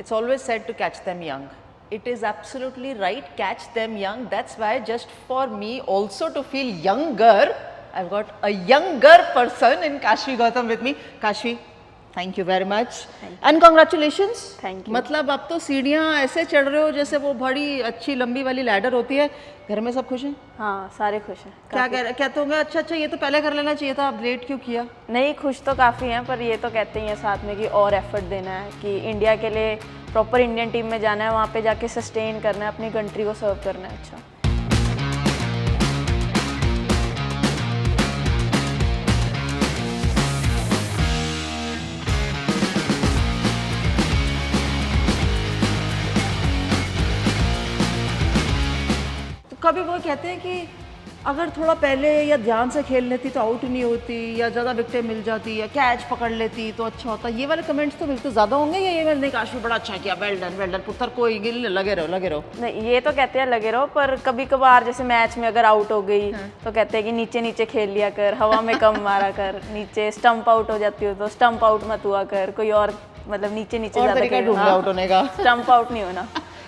It's always said to catch them young. It is absolutely right, catch them young. That's why just for me also to feel younger, I've got a younger person in Kashvi Gautam with me. Kashvi, thank you very much. And congratulations. Thank you. मतलब आप तो सीढ़ियाँ ऐसे चढ़ रहे हो जैसे वो बड़ी अच्छी लंबी वाली लैडर होती है। घर में सब खुश हैं? हाँ, सारे खुश हैं। क्या कह रहे, क्या तो होंगे अच्छा ये तो पहले कर लेना चाहिए था, आप लेट क्यों किया? नहीं, खुश तो काफ़ी हैं, पर ये तो कहते ही हैं साथ में कि और एफर्ट देना है, कि इंडिया के लिए प्रॉपर इंडियन टीम में जाना है, वहाँ पे जाके सस्टेन करना है, अपनी कंट्री को सर्व करना है। अच्छा, कभी वो कहते हैं कि अगर थोड़ा पहले या ध्यान से खेल लेती तो आउट नहीं होती, या ज़्यादा विकेटें मिल जाती, या कैच पकड़ लेती तो अच्छा होता। ये वाले कमेंट्स तो बिल्कुल ज़्यादा होंगे, या ये नहीं काश में बड़ा अच्छा किया, वेल डन पुत्र कोई गिल, लगे रहो। नहीं, ये तो कहते हैं लगे रहो, पर कभी कभार जैसे मैच में अगर आउट हो गई तो कहते हैं कि नीचे नीचे खेल लिया कर, हवा में कम मारा कर, नीचे स्टंप आउट हो जाती हो तो स्टंप आउट मत हुआ कर, कोई और मतलब नीचे ज़्यादा खेल, आउट होने का, स्टंप आउट नहीं होना।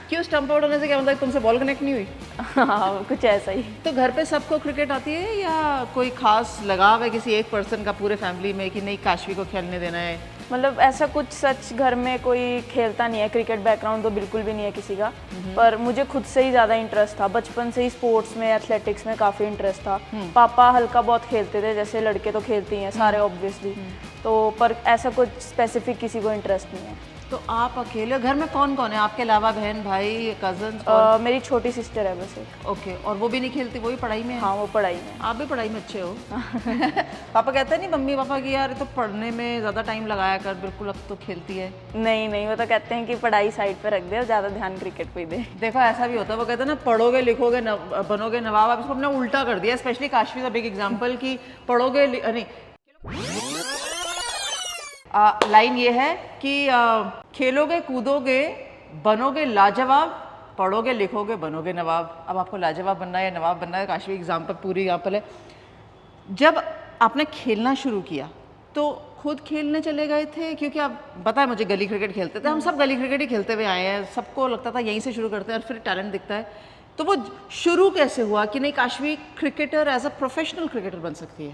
क्यों स्टंप आउट होने से क्या मतलब तुमसे बॉल कनेक्ट नहीं हुई? हाँ, कुछ ऐसा ही। तो घर पे सबको क्रिकेट आती है, या कोई खास लगाव है किसी एक पर्सन का पूरे फैमिली में कि नहीं काशवी को खेलने देना है? मतलब ऐसा कुछ सच घर में कोई खेलता नहीं है, क्रिकेट बैकग्राउंड तो बिल्कुल भी नहीं है किसी का, पर मुझे खुद से ही ज़्यादा इंटरेस्ट था, बचपन से ही स्पोर्ट्स में, एथलेटिक्स में काफ़ी इंटरेस्ट था। पापा हल्का बहुत खेलते थे, जैसे लड़के तो खेलते ही हैं सारे ऑब्वियसली, तो पर ऐसा कुछ स्पेसिफिक किसी को इंटरेस्ट नहीं है। तो आप अकेले, घर में कौन कौन है आपके अलावा? बहन भाई कजन्स? मेरी छोटी सिस्टर है बस एक। ओके, और वो भी नहीं खेलती, वो भी पढ़ाई में है? हाँ, वो पढ़ाई में। आप भी पढ़ाई में अच्छे हो। पापा कहते नहीं मम्मी पापा की यार तो पढ़ने में ज़्यादा टाइम लगाया कर, बिल्कुल अब तो खेलती है? नहीं, वो तो कहते हैं कि पढ़ाई साइड पे रख दे और ज़्यादा ध्यान क्रिकेट पे ही दे। देखो ऐसा भी होता है, वो कहते हैं ना पढ़ोगे लिखोगे बनोगे नवाब। अब इसको हमने उल्टा कर दिया, स्पेशली काशवी का बिग एग्जाम्पल कि पढ़ोगे नहीं, लाइन ये है कि खेलोगे कूदोगे बनोगे लाजवाब, पढ़ोगे लिखोगे बनोगे नवाब। अब आपको लाजवाब बनना है या नवाब बनना है, काशवी एग्जाम्पल पूरी एग्जाम्पल है। जब आपने खेलना शुरू किया तो खुद खेलने चले गए थे? क्योंकि आप पता है मुझे गली क्रिकेट खेलते थे, हम सब गली क्रिकेट ही खेलते हुए आए हैं, सबको लगता था यहीं से शुरू करते हैं और फिर टैलेंट दिखता है। तो वो शुरू कैसे हुआ कि नहीं Kashvi cricketer as a professional cricketer बन सकती है?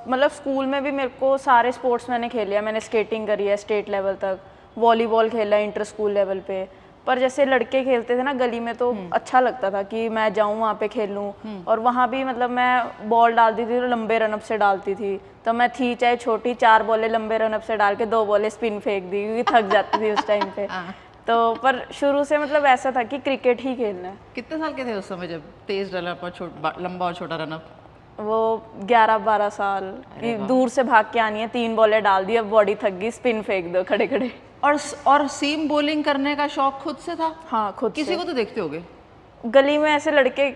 मतलब स्कूल में भी मेरे को सारे स्पोर्ट्स मैंने खेले हैं, मैंने स्केटिंग करी है स्टेट लेवल तक, वॉलीबॉल खेला है इंटर स्कूल लेवल पे, पर जैसे लड़के खेलते थे ना गली में तो अच्छा लगता था कि मैं जाऊँ वहाँ पे खेलूँ, और वहाँ भी मतलब मैं बॉल डालती थी तो लंबे रनअप से डालती थी, तो मैं थी चाहे छोटी, 4 बॉलें लंबे रनअप से डाल के 2 बॉलें स्पिन फेंक दी क्योंकि थक जाती थी उस टाइम पे। तो पर शुरू से मतलब ऐसा था कि क्रिकेट ही खेलना है। कितने साल के थे उस समय जब तेज रनअप और लंबा और छोटा रनअप? वो 11-12 साल, दूर से भाग के आनी है, 3 बॉलें डाल दी, अब बॉडी थक गई, स्पिन फेंक दो खड़े खड़े। और सीम बॉलिंग करने का शौक खुद से था? हाँ, खुद किसी को तो देखते होगे गली में ऐसे लड़के,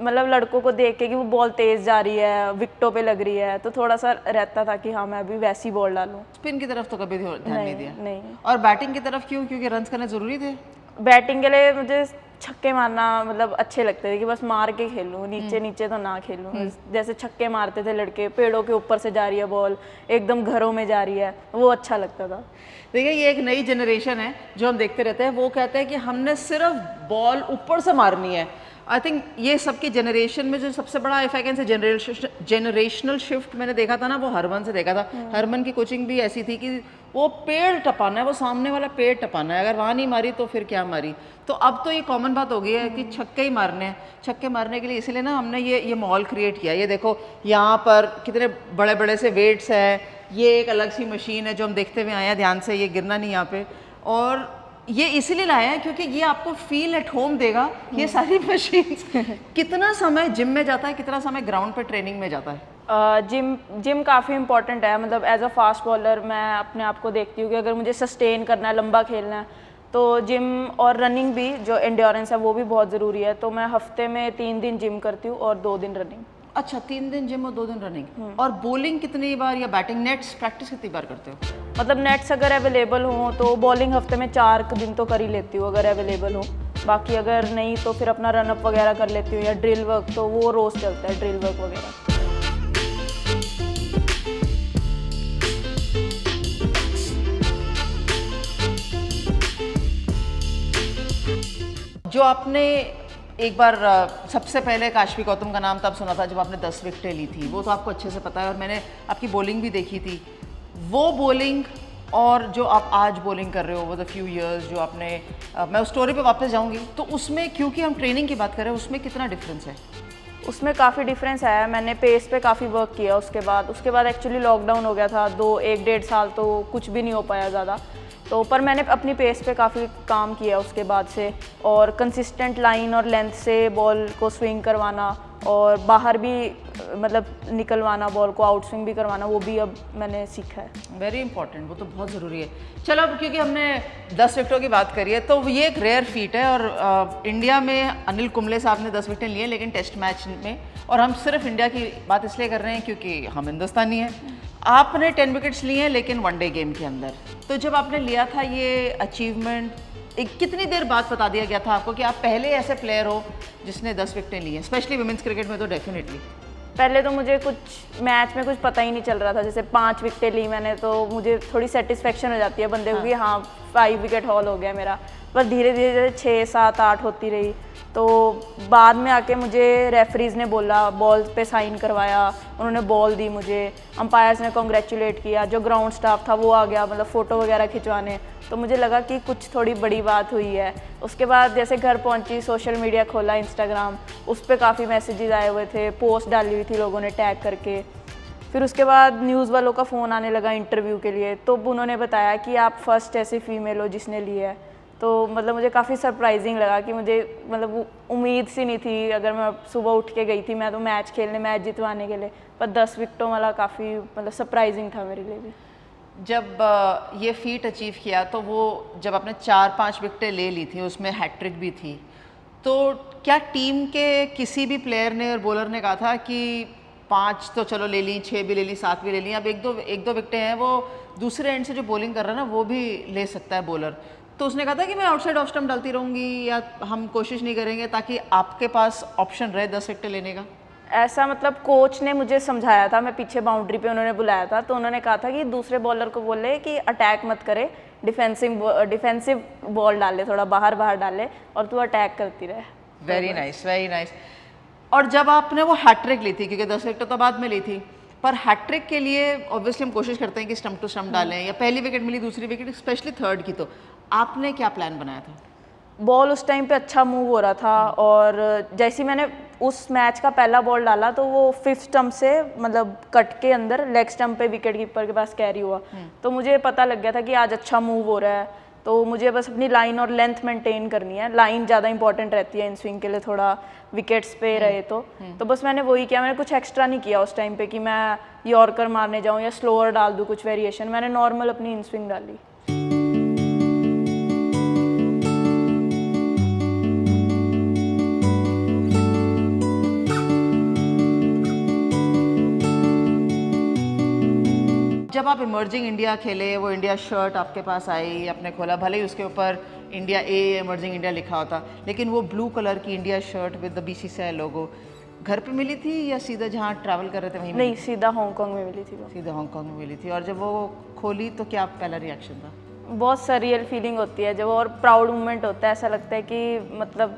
मतलब लड़कों को देख के कि वो बॉल तेज जा रही है, विकेटों पे लग रही है, तो थोड़ा सा रहता था कि हाँ मैं भी वैसी बॉल डालूं। स्पिन की तरफ तो कभी ध्यान नहीं दिया? नहीं। और बैटिंग की तरफ क्यों? क्योंकि रन्स करने जरूरी थे? बैटिंग के लिए मुझे छक्के मारना मतलब अच्छे लगते थे कि बस मार के खेलूं, नीचे नीचे तो ना खेलूं। जैसे छक्के मारते थे लड़के, पेड़ों के ऊपर से जा रही है बॉल, एकदम घरों में जा रही है, वो अच्छा लगता था। देखिए ये एक नई जनरेशन है जो हम देखते रहते हैं, वो कहते हैं कि हमने सिर्फ बॉल ऊपर से मारनी है। आई थिंक ये सबकी जनरेशन में जो सबसे बड़ा if I can say generational shift मैंने देखा था ना, वो हरमन से देखा था। हरमन की कोचिंग भी ऐसी थी कि वो पेड़ टपाना है, वो सामने वाला पेड़ टपाना है, अगर वहाँ नहीं मारी तो फिर क्या मारी। तो अब तो ये कॉमन बात हो गई है कि छक्के ही मारने हैं। छक्के मारने के लिए इसलिए ना हमने ये माहौल क्रिएट किया। ये देखो यहाँ पर कितने बड़े बड़े से वेट्स हैं, ये एक अलग सी मशीन है जो हम देखते हुए आए हैं, ध्यान से ये गिरना नहीं यहाँ पे, और ये इसीलिए लाया है क्योंकि ये आपको फील एट होम देगा ये सारी मशीन्स। कितना समय जिम में जाता है, कितना समय ग्राउंड पे ट्रेनिंग में जाता है? जिम काफ़ी इंपॉर्टेंट है। मतलब एज अ फास्ट बॉलर मैं अपने आप को देखती हूँ कि अगर मुझे सस्टेन करना है, लंबा खेलना है, तो जिम और रनिंग भी, जो एंड्योरेंस है वो भी बहुत ज़रूरी है। तो मैं हफ्ते में 3 दिन जिम करती हूँ और 2 दिन रनिंग। अच्छा, 3 दिन जिम और 2 दिन रनिंग। और बॉलिंग कितनी बार या बैटिंग नेट्स प्रैक्टिस कितनी बार करते हो? मतलब नेट्स अगर अवेलेबल हो तो बॉलिंग हफ्ते में 4 दिन तो कर ही लेती हूँ अगर अवेलेबल हो। बाकी अगर नहीं तो फिर अपना रनअप वगैरह कर लेती हूँ, या ड्रिल वर्क तो वो रोज़ चलता है, ड्रिल वर्क वगैरह। जो आपने एक बार सबसे पहले काशवी गौतम का नाम तब सुना था जब आपने 10 विकेटें ली थी, वो तो आपको अच्छे से पता है, और मैंने आपकी बॉलिंग भी देखी थी। वो बॉलिंग और जो आप आज बॉलिंग कर रहे हो ओवर द फ्यू इयर्स, जो आपने मैं उस स्टोरी पे वापस जाऊंगी, तो उसमें क्योंकि हम ट्रेनिंग की बात कर रहे हैं, उसमें कितना डिफरेंस है? उसमें काफ़ी डिफरेंस आया है। मैंने पेस पे काफ़ी वर्क किया उसके बाद एक्चुअली लॉकडाउन हो गया था, 1-1.5 साल तो कुछ भी नहीं हो पाया ज़्यादा। तो पर मैंने अपनी पेस पे काफ़ी काम किया उसके बाद से, और कंसिस्टेंट लाइन और लेंथ से बॉल को स्विंग करवाना और बाहर भी मतलब निकलवाना, बॉल को आउट स्विंग भी करवाना, वो भी अब मैंने सीखा है। वेरी इंपॉर्टेंट, वो तो बहुत ज़रूरी है। चलो, अब क्योंकि हमने 10 विकेटों की बात करी है, तो ये एक रेयर फीट है, और इंडिया में अनिल कुंबले साहब ने 10 विकेटें ली हैं, लेकिन टेस्ट मैच में, और हम सिर्फ इंडिया की बात इसलिए कर रहे हैं क्योंकि हम हिंदुस्तानी हैं। आपने 10 विकेट्स लिए हैं, लेकिन वनडे गेम के अंदर। तो जब आपने लिया था ये अचीवमेंट, एक कितनी देर बाद बता दिया गया था आपको कि आप पहले ऐसे प्लेयर हो जिसने 10 विकेटें ली हैं, स्पेशली वुमेन्स क्रिकेट में तो डेफिनेटली? पहले तो मुझे कुछ मैच में कुछ पता ही नहीं चल रहा था। जैसे 5 विकेटें ली मैंने, तो मुझे थोड़ी सेटिस्फेक्शन हो जाती है बंदे को कि हाँ 5 विकेट हॉल हो गया मेरा। पर धीरे धीरे 6, 7, 8 होती रही। तो बाद में आके मुझे रेफरीज ने बोला, बॉल पे साइन करवाया, उन्होंने बॉल दी मुझे, अंपायर्स ने कॉन्ग्रेचुलेट किया, जो ग्राउंड स्टाफ था वो आ गया मतलब फ़ोटो वगैरह खिंचवाने। तो मुझे लगा कि कुछ थोड़ी बड़ी बात हुई है। उसके बाद जैसे घर पहुंची, सोशल मीडिया खोला, इंस्टाग्राम, उस पर काफ़ी मैसेजेस आए हुए थे, पोस्ट डाली हुई थी लोगों ने टैग करके। फिर उसके बाद न्यूज़ वालों का फ़ोन आने लगा इंटरव्यू के लिए, तो उन्होंने बताया कि आप फर्स्ट ऐसी फीमेल हो जिसने ली है। तो मतलब मुझे काफ़ी सरप्राइजिंग लगा कि मुझे मतलब उम्मीद सी नहीं थी। अगर मैं सुबह उठ के गई थी मैं तो मैच खेलने, मैच जितवाने के लिए, पर 10 विकेटों वाला काफ़ी मतलब सरप्राइजिंग था मेरे लिए भी। जब ये फीट अचीव किया, तो वो जब आपने 4-5 विकेटें ले ली थी, उसमें हैट्रिक भी थी, तो क्या टीम के किसी भी प्लेयर ने और बॉलर ने कहा था कि 5 तो चलो ले ली, 6 भी ले ली, 7 भी ले ली, अब एक दो विकेटें हैं, वो दूसरे एंड से जो बॉलिंग कर रहा है ना वो भी ले सकता है बॉलर? तो उसने कहा था कि मैं आउटसाइड ऑफ स्टंप डालती रहूँगी, या हम कोशिश नहीं करेंगे ताकि आपके पास ऑप्शन रहे 10 विकेटें लेने का? ऐसा मतलब कोच ने मुझे समझाया था, मैं पीछे बाउंड्री पे उन्होंने बुलाया था, तो उन्होंने कहा था कि दूसरे बॉलर को बोले कि अटैक मत करे, डिफेंसिव बॉल डाले, थोड़ा बाहर बाहर डाले और तू अटैक करती रहे। Very nice, very nice. और जब आपने वो हैट्रिक ली थी, क्योंकि 10 विकेट तो बाद में ली थी, पर हैट्रिक के लिए ऑब्वियसली हम कोशिश करते हैं कि स्टंप टू स्टंप डालें, या पहली विकेट मिली, दूसरी विकेट, स्पेशली थर्ड की, तो आपने क्या प्लान बनाया था? बॉल उस टाइम पे अच्छा मूव हो रहा था, और जैसे ही मैंने उस मैच का पहला बॉल डाला तो वो 5th स्टंप से मतलब कट के अंदर लेग स्टंप पे विकेट कीपर के पास कैरी हुआ। तो मुझे पता लग गया था कि आज अच्छा मूव हो रहा है, तो मुझे बस अपनी लाइन और लेंथ मेंटेन करनी है। लाइन ज़्यादा इंपॉर्टेंट रहती है इन स्विंग के लिए, थोड़ा विकेट्स पे रहे तो बस मैंने वही किया। मैंने कुछ एक्स्ट्रा नहीं किया उस टाइम पे कि मैं यॉर्कर मारने जाऊँ या स्लोअर डाल दूँ कुछ वेरिएशन, मैंने नॉर्मल अपनी इन स्विंग डाली। जब आप इमर्जिंग इंडिया खेले, वो इंडिया शर्ट आपके पास आई, आपने खोला, भले ही उसके ऊपर इंडिया इमर्जिंग इंडिया लिखा होता, लेकिन वो ब्लू कलर की India shirt with the BCCI लोगो घर पे मिली थी या सीधा जहाँ ट्रैवल कर रहे थे वहीं नहीं, सीधा हांगकांग में मिली थी वो। सीधा हांगकांग में मिली थी। और जब वो खोली तो क्या पहला रिएक्शन था? बहुत सरियल फीलिंग होती है जब, और प्राउड मोमेंट होता है। ऐसा लगता है कि मतलब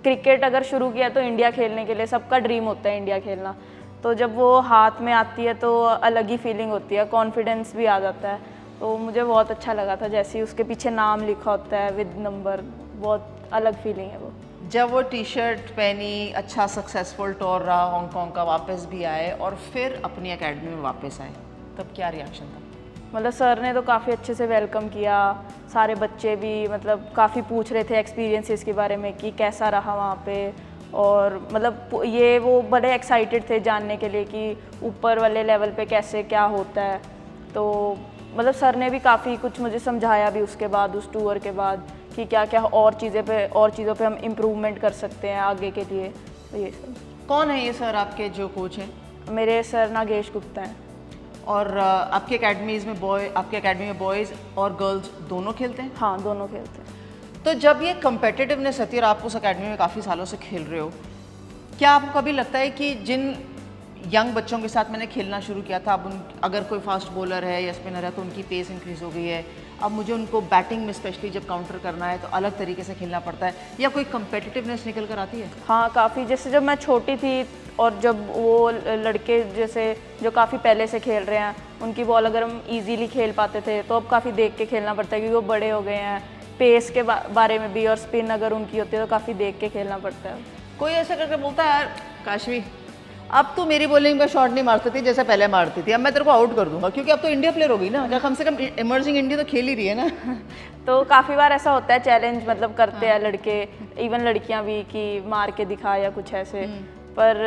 क्रिकेट अगर शुरू किया तो इंडिया खेलने के लिए, सबका ड्रीम होता है इंडिया खेलना, तो जब वो हाथ में आती है तो अलग ही फीलिंग होती है, कॉन्फिडेंस भी आ जाता है। तो मुझे बहुत अच्छा लगा था, जैसे ही उसके पीछे नाम लिखा होता है विद नंबर, बहुत अलग फीलिंग है वो। जब वो टी-शर्ट पहनी, अच्छा सक्सेसफुल टूर रहा हांगकांग का, वापस भी आए और फिर अपनी एकेडमी में वापस आए, तब क्या रिएक्शन था? मतलब सर ने तो काफ़ी अच्छे से वेलकम किया, सारे बच्चे भी मतलब काफ़ी पूछ रहे थे एक्सपीरियंसेस के बारे में कि कैसा रहा वहाँ पे, और मतलब ये वो बड़े एक्साइटेड थे जानने के लिए कि ऊपर वाले लेवल पे कैसे क्या होता है। तो मतलब सर ने भी काफ़ी कुछ मुझे समझाया भी उसके बाद, उस टूर के बाद, कि क्या क्या और चीज़ों पे हम इम्प्रूवमेंट कर सकते हैं आगे के लिए। तो ये सब। कौन है ये सर आपके जो कोच हैं? मेरे सर नागेश गुप्ता हैं। और आपकी एकेडमी में बॉयज़ और गर्ल्स दोनों खेलते हैं? हाँ, दोनों खेलते हैं। तो जब ये कम्पेटिटिवनेस आती है और आप उस एकेडमी में काफ़ी सालों से खेल रहे हो, क्या आपको कभी लगता है कि जिन यंग बच्चों के साथ मैंने खेलना शुरू किया था, अब अगर कोई फास्ट बॉलर है या स्पिनर है तो उनकी पेस इंक्रीज़ हो गई है, अब मुझे उनको बैटिंग में स्पेशली जब काउंटर करना है तो अलग तरीके से खेलना पड़ता है, या कोई कंपेटिटिवनेस निकल कर आती है? हाँ काफ़ी, जैसे जब मैं छोटी थी और जब वो लड़के जैसे जो काफ़ी पहले से खेल रहे हैं उनकी बॉल अगर हम इजीली खेल पाते थे तो अब काफ़ी देख के खेलना पड़ता है क्योंकि वो बड़े हो गए हैं। पेस के बारे में भी, और स्पिन अगर उनकी होती है तो काफ़ी देख के खेलना पड़ता है। कोई ऐसा करके बोलता है यार काशवी अब तो मेरी बॉलिंग में शॉट नहीं मारती थी जैसे पहले मारती थी, अब मैं तेरे को आउट कर दूंगा, क्योंकि अब तो इंडिया प्लेयर हो गई ना, कम से कम इमर्जिंग इंडिया तो खेल ही रही है ना। तो काफ़ी बार ऐसा होता है, चैलेंज मतलब करते हैं लड़के, इवन लड़कियां भी, कि मार के दिखा या कुछ ऐसे, पर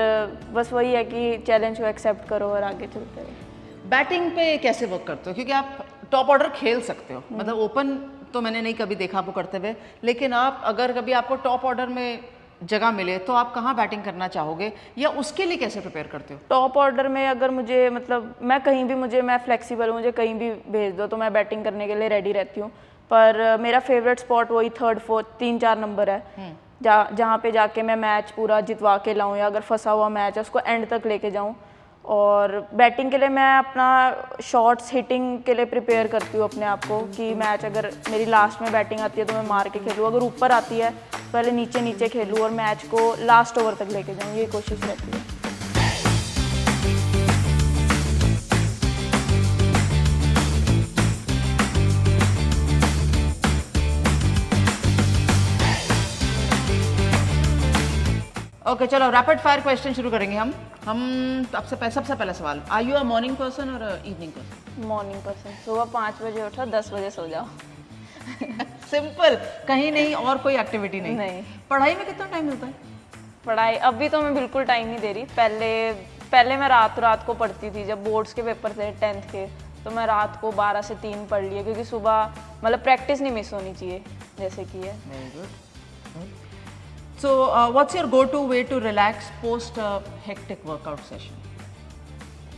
बस वही है कि चैलेंज को एक्सेप्ट करो और आगे चलते रहो। बैटिंग पे कैसे वर्क करते हो, क्योंकि आप टॉप ऑर्डर खेल सकते हो, मतलब ओपन तो मैंने नहीं कभी देखा आपको करते हुए, लेकिन आप अगर कभी आपको टॉप ऑर्डर में जगह मिले तो आप कहाँ बैटिंग करना चाहोगे, या उसके लिए कैसे प्रिपेयर करते हो? टॉप ऑर्डर में अगर मुझे, मतलब मैं कहीं भी, मैं फ्लेक्सिबल हूँ, मुझे कहीं भी भेज दो तो मैं बैटिंग करने के लिए रेडी रहती हूँ, पर मेरा फेवरेट स्पॉट वही 3rd 4th 3-4 नंबर है, जहाँ पे जाके मैं मैच पूरा जितवा के लाऊं, या अगर फंसा हुआ मैच है उसको एंड तक लेके जाऊं। और बैटिंग के लिए मैं अपना शॉट्स हिटिंग के लिए प्रिपेयर करती हूँ अपने आप को, कि मैच अगर मेरी लास्ट में बैटिंग आती है तो मैं मार के खेलूँ, अगर ऊपर आती है पहले नीचे नीचे खेलूँ और मैच को लास्ट ओवर तक लेके जाऊँ, ये कोशिश रहती है। ओके चलो रैपिड फायर क्वेश्चन शुरू करेंगे हम सबसे पहला सवाल, are you a morning person और इवनिंग पर्सन? मॉर्निंग पर्सन, सुबह 5 बजे उठो, 10 बजे सो जाओ। सिंपल, कहीं नहीं और कोई एक्टिविटी नहीं? नहीं। पढ़ाई में कितना टाइम मिलता है? पढ़ाई अभी तो मैं बिल्कुल टाइम नहीं दे रही, पहले मैं रात को पढ़ती थी, जब बोर्ड्स के पेपर थे 10th के, तो मैं रात को 12 से 3 पढ़ लिए, क्योंकि सुबह मतलब प्रैक्टिस नहीं मिस होनी चाहिए जैसे कि है। Very good. So what's your go to way to relax post hectic workout session?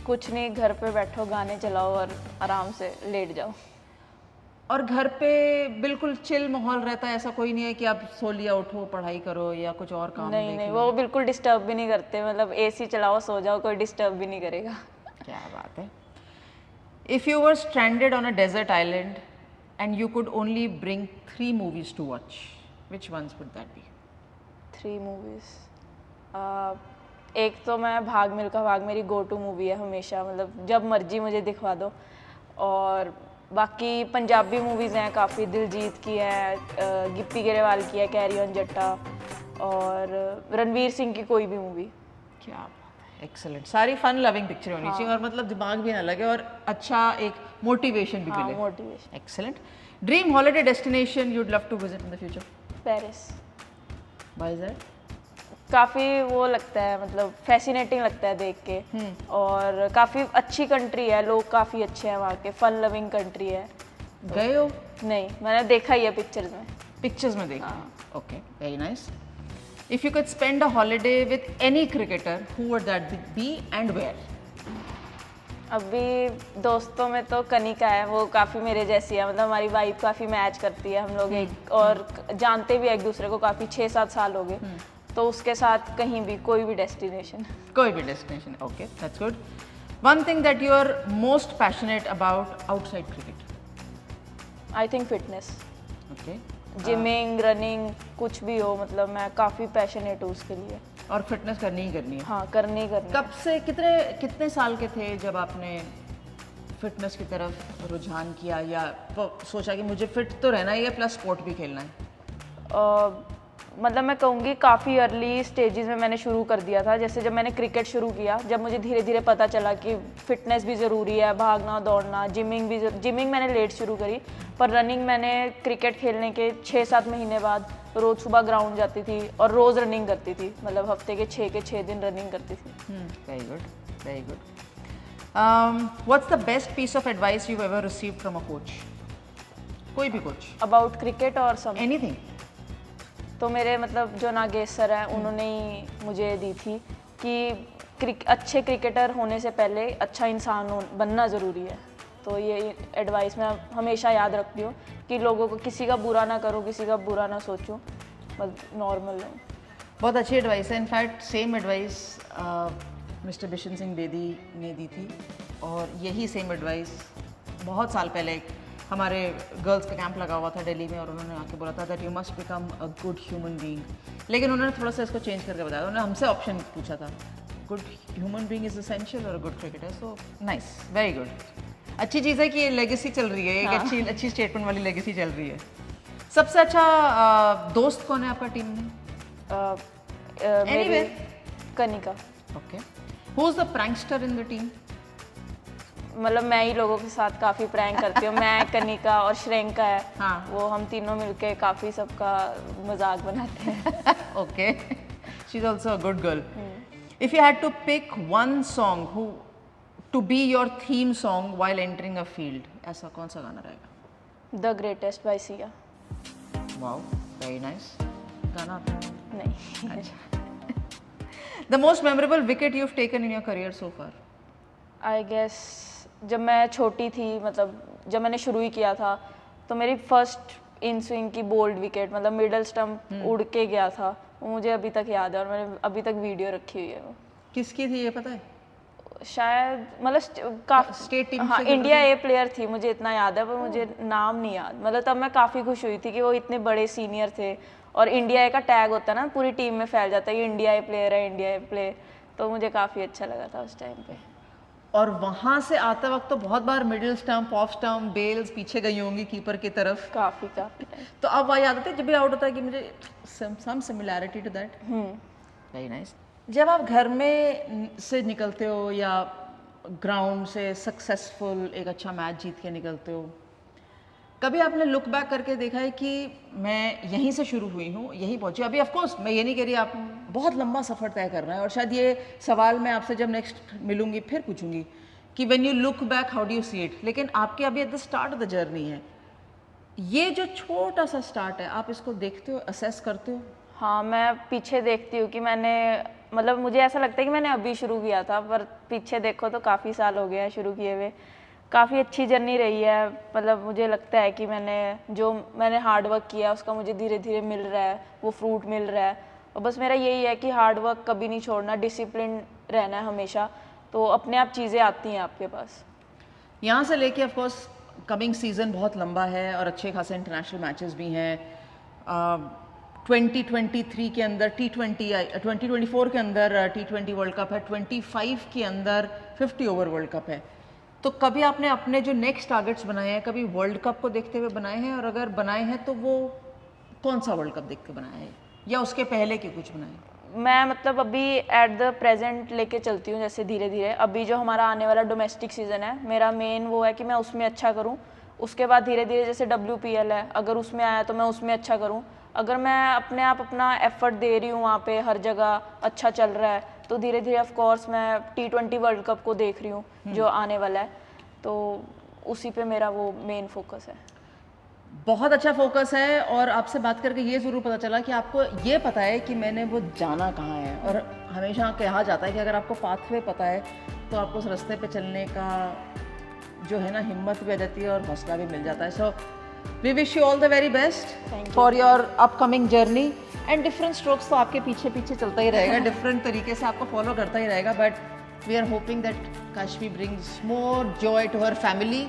कुछ नहीं, घर पे बैठो, गाने चलाओ और आराम से लेट जाओ। और घर पे बिल्कुल चिल माहौल रहता है, ऐसा कोई नहीं है कि आप सो लिया उठो पढ़ाई करो या कुछ और काम? नहीं, वो बिल्कुल डिस्टर्ब भी नहीं करते, मतलब एसी चलाओ सो जाओ, कोई डिस्टर्ब भी नहीं करेगा। क्या बात है। If you were stranded on a desert island and you could only bring 3 movies to watch, which ones would that be? 3 movies, एक तो मैं भाग मिल्खा भाग मेरी गो टू मूवी है हमेशा, मतलब जब मर्जी मुझे दिखवा दो। और बाकी पंजाबी मूवीज़ हैं काफ़ी, दिलजीत की है, गिप्पी गरेवाल की है, कैरी ऑन जट्टा, और रणवीर सिंह की कोई भी मूवी। क्या बात है, एक्सेलेंट। सारी फन लविंग पिक्चर होनी चाहिए और मतलब दिमाग भी ना लगे और अच्छा एक मोटिवेशन भी मिले। Motivation. Excellent. Dream holiday destination you'd love to visit in the future? Paris. Why is that? काफ़ी वो लगता है, मतलब फैसिनेटिंग लगता है देख के, और काफ़ी अच्छी कंट्री है, लोग काफ़ी अच्छे हैं वहाँ के, फन लविंग कंट्री है। गए हो? नहीं, मैंने देखा ही है पिक्चर्स में। पिक्चर्स में देखा? Okay, very nice. If you could spend a holiday with any cricketer, who would that be and where? अभी दोस्तों में तो कनिका है, वो काफ़ी मेरे जैसी है, मतलब हमारी वाइब काफ़ी मैच करती है, हम लोग एक और जानते भी एक दूसरे को काफ़ी, 6-7 साल हो गए, तो उसके साथ कहीं भी, कोई भी डेस्टिनेशन। कोई भी destination, okay, that's good. One thing that you are most passionate about outside cricket? I think fitness, okay. Gymming, running, कुछ भी हो, मतलब मैं काफ़ी पैशनेट हूँ उसके लिए। और फिटनेस करनी ही करनी है? हाँ, करनी ही करनी। कब से, कितने साल के थे जब आपने फिटनेस की तरफ रुझान किया, या सोचा कि मुझे फिट तो रहना ही है प्लस स्पोर्ट भी खेलना है? मतलब मैं कहूँगी काफ़ी अर्ली स्टेजेस में मैंने शुरू कर दिया था, जैसे जब मैंने क्रिकेट शुरू किया, जब मुझे धीरे धीरे पता चला कि फ़िटनेस भी ज़रूरी है, भागना दौड़ना, जिमिंग मैंने लेट शुरू करी, पर रनिंग मैंने क्रिकेट खेलने के 6-7 महीने बाद रोज़ सुबह ग्राउंड जाती थी और रोज़ रनिंग करती थी, मतलब हफ्ते के 6 दिन रनिंग करती थी। Very good, very good. What's the best piece of advice you ever received from a coach? Coach भी कोच? अबाउट क्रिकेट और सब? एनीथिंग। तो मेरे मतलब जो नागेश सर हैं, उन्होंने ही मुझे दी थी कि अच्छे क्रिकेटर होने से पहले अच्छा इंसान बनना ज़रूरी है। तो ये एडवाइस मैं हमेशा याद रखती हूँ कि लोगों को, किसी का बुरा ना करो, किसी का बुरा ना सोचूं, बस नॉर्मल रहूँ। बहुत अच्छी एडवाइस है। In fact same advice mister Bishan Singh Bedi ने दी थी, और यही सेम एडवाइस बहुत साल पहले हमारे गर्ल्स का कैंप लगा हुआ था दिल्ली में और उन्होंने आके बोला था that you must become a good human being. लेकिन उन्होंने थोड़ा सा इसको चेंज करके बताया, उन्होंने हमसे ऑप्शन पूछा था good human being is essential or good cricketer. So nice, very good, अच्छी चीज़ है कि ये लेगेसी चल रही है, एक अच्छी स्टेटमेंट वाली लेगेसी चल रही है। सबसे अच्छा दोस्त कौन है आपका टीम में? मेरी Kanika. Okay, who is the prankster in the team? मतलब मैं ही लोगों के साथ काफ़ी प्रैंक करती हूँ। मैं, कनिका और श्रेंका है, हाँ। वो हम तीनों मिलके काफ़ी सबका मजाक बनाते हैं। Okay, she's also a good girl. If you had to pick one song to be your theme song while entering a field, ऐसा कौन सा गाना रहेगा? The greatest by Sia. Wow, very nice. गाना आता है? नहीं। अच्छा। The most memorable wicket you've taken in your career so far? I guess जब मैं छोटी थी, मतलब जब मैंने शुरू ही किया था, तो मेरी फर्स्ट इन स्विंग की बोल्ड विकेट, मतलब मिडल स्टंप उड़ के गया था, वो मुझे अभी तक याद है और मैंने अभी तक वीडियो रखी हुई है। वो किसकी थी ये पता है? शायद मतलब काफी स्टेट टीम हाँ, इंडिया ए प्लेयर थी, मुझे इतना याद है, पर मुझे नाम नहीं याद। मतलब तब मैं काफ़ी खुश हुई थी कि वो इतने बड़े सीनियर थे और इंडिया ए का टैग होता है ना, पूरी टीम में फैल जाता है कि इंडिया ए प्लेयर है, इंडिया ए प्लेयर, तो मुझे काफ़ी अच्छा लगा था उस टाइम पे। और वहाँ से आते वक्त तो बहुत बार middle stump, off stump, bells पीछे गई होंगी कीपर की तरफ। काफ़ी तो अब वह याद आता है जब भी आउट होता है कि मुझे some similarity to that. Very nice. जब आप घर में से निकलते हो या ग्राउंड से सक्सेसफुल एक अच्छा मैच जीत के निकलते हो, कभी आपने लुक बैक करके देखा है कि मैं यहीं से शुरू हुई हूँ, यहीं पहुँची? अभी ऑफ कोर्स मैं ये नहीं कह रही आप बहुत लंबा सफ़र तय कर रहे हैं, और शायद ये सवाल मैं आपसे जब नेक्स्ट मिलूंगी फिर पूछूंगी कि when you look back how do you see it, लेकिन आपके अभी at the start of the journey है, ये जो छोटा सा स्टार्ट है, आप इसको देखते हो, असेस करते हो? हाँ, मैं पीछे देखती हूँ कि मैंने, मतलब मुझे ऐसा लगता है कि मैंने अभी शुरू किया था, पर पीछे देखो तो काफ़ी साल हो गए हैं शुरू किए हुए। काफ़ी अच्छी जर्नी रही है। मतलब मुझे लगता है कि मैंने हार्ड वर्क किया उसका मुझे धीरे धीरे मिल रहा है, वो फ्रूट मिल रहा है। और बस मेरा यही है कि हार्ड वर्क कभी नहीं छोड़ना, डिसिप्लिन रहना है हमेशा, तो अपने आप चीज़ें आती हैं आपके पास। यहाँ से लेके ऑफ कोर्स कमिंग सीज़न बहुत लंबा है और अच्छे खासे इंटरनेशनल मैचेस भी हैं। 2023 के अंदर T20, 2024 के अंदर T20 वर्ल्ड कप है, 25 के अंदर 50 ओवर वर्ल्ड कप है। तो कभी आपने अपने जो नेक्स्ट टारगेट्स बनाए हैं, कभी वर्ल्ड कप को देखते हुए बनाए हैं? और अगर बनाए हैं तो वो कौन सा वर्ल्ड कप देख के बनाए हैं, या उसके पहले के कुछ बनाए हैं? मैं मतलब अभी एट द प्रेजेंट लेके चलती हूँ, जैसे धीरे धीरे। अभी जो हमारा आने वाला डोमेस्टिक सीज़न है, मेरा मेन वो है कि मैं उसमें अच्छा करूँ। उसके बाद धीरे धीरे जैसे WPL है, अगर उसमें आया तो मैं उसमें अच्छा करूँ। अगर मैं अपना एफर्ट दे रही हूँ वहाँ पे, हर जगह अच्छा चल रहा है, तो धीरे धीरे ऑफ कोर्स मैं T20 वर्ल्ड कप को देख रही हूँ जो आने वाला है, तो उसी पे मेरा वो मेन फोकस है। बहुत अच्छा फोकस है। और आपसे बात करके ये ज़रूर पता चला कि आपको ये पता है कि मैंने वो जाना कहाँ है। और हमेशा कहा जाता है कि अगर आपको पाथवे पता है तो आपको उस रास्ते पे चलने का जो है ना, हिम्मत भी आ जाती है और हौसला भी मिल जाता है। So we wish you all the very best for your upcoming journey. And different strokes तो आपके पीछे पीछे चलता ही रहेगा, डिफरेंट तरीके से आपको फॉलो करता ही रहेगा, but we are hoping that Kashvi brings more joy to her family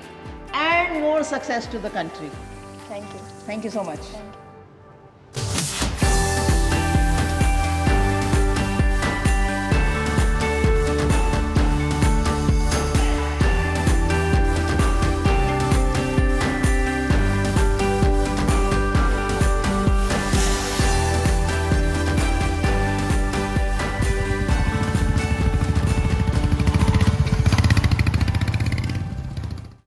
and more success to the country. Thank you. Thank you so much. Thank you.